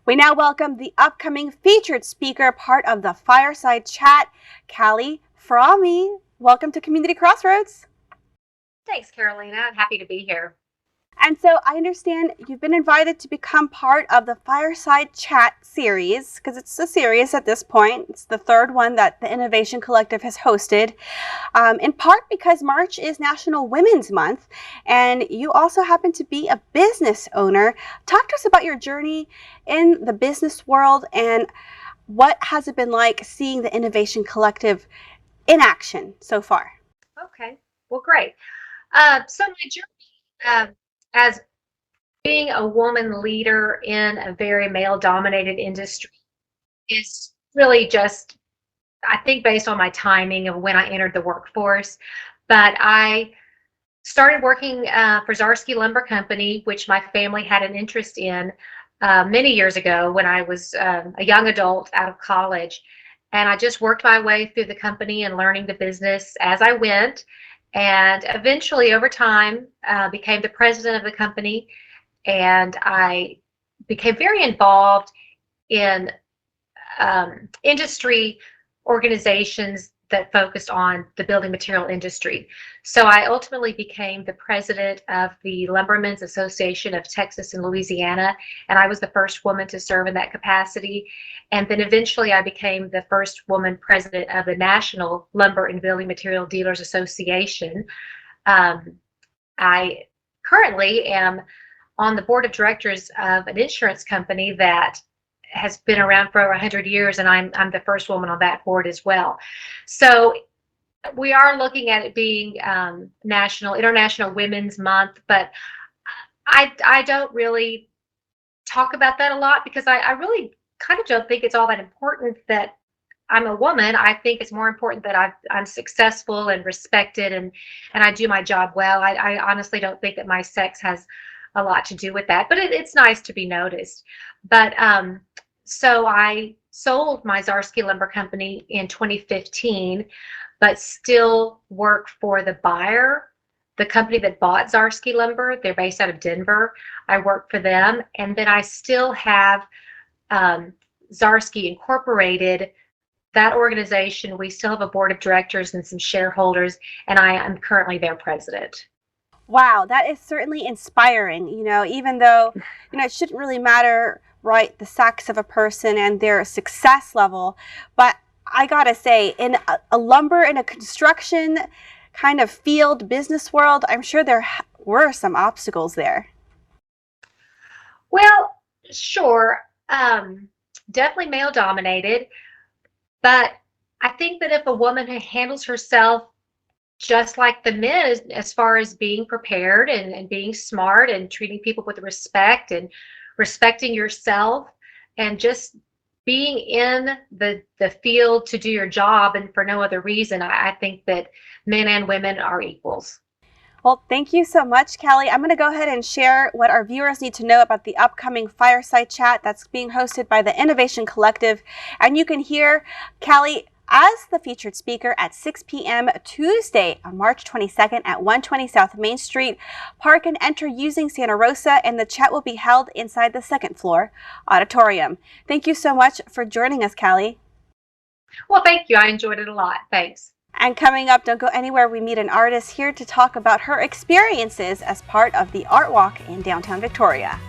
We now welcome the upcoming featured speaker, part of the Fireside Chat, Callie Fromme. Welcome to Community Crossroads. Thanks, Carolina. I'm happy to be here. And so I understand you've been invited to become part of the Fireside Chat series, because it's a series at this point. It's the third one that the Innovation Collective has hosted, in part because March is National Women's Month, and you also happen to be a business owner. Talk to us about your journey in the business world and what has it been like seeing the Innovation Collective in action so far? Okay, well, great. So my journey as being a woman leader in a very male-dominated industry is really just, I think, based on my timing of when I entered the workforce. But I started working for Zarsky Lumber Company, which my family had an interest in many years ago when I was a young adult out of college. And I just worked my way through the company and learning the business as I went. And eventually, over time, became the president of the company. And I became very involved in industry organizations that focused on the building material industry. So I ultimately became the president of the Lumbermen's Association of Texas and Louisiana, and I was the first woman to serve in that capacity. And then eventually I became the first woman president of the National Lumber and Building Material Dealers Association. I currently am on the board of directors of an insurance company that has been around for over 100 years, and I'm the first woman on that board as well. So we are looking at it being International Women's Month, but I don't really talk about that a lot because I really kind of don't think it's all that important that I'm a woman. I think it's more important that I'm successful and respected, and I do my job well. I honestly don't think that my sex has a lot to do with that, but it's nice to be noticed. But so I sold my Zarsky Lumber Company in 2015, but still work for the buyer, the company that bought Zarsky Lumber. They're based out of Denver. I work for them, and then I still have Zarsky Incorporated. That organization, we still have a board of directors and some shareholders, and I am currently their president. Wow, that is certainly inspiring. Even though, it shouldn't really matter, right, the sex of a person and their success level. But I gotta say, in a lumber and a construction kind of field business world, I'm sure there were some obstacles there. Well, sure. Definitely male dominated. But I think that if a woman handles herself just like the men as far as being prepared and being smart and treating people with respect and respecting yourself and just being in the field to do your job and for no other reason, I think that men and women are equals. Well, thank you so much, Callie. I'm going to go ahead and share what our viewers need to know about the upcoming Fireside Chat that's being hosted by the Innovation Collective. And you can hear Callie as the featured speaker at 6 p.m. Tuesday on March 22nd at 120 South Main Street. Park and enter using Santa Rosa, and the chat will be held inside the second floor auditorium. Thank you so much for joining us, Callie. Well, thank you. I enjoyed it a lot. Thanks. And coming up, don't go anywhere, we meet an artist here to talk about her experiences as part of the Art Walk in downtown Victoria.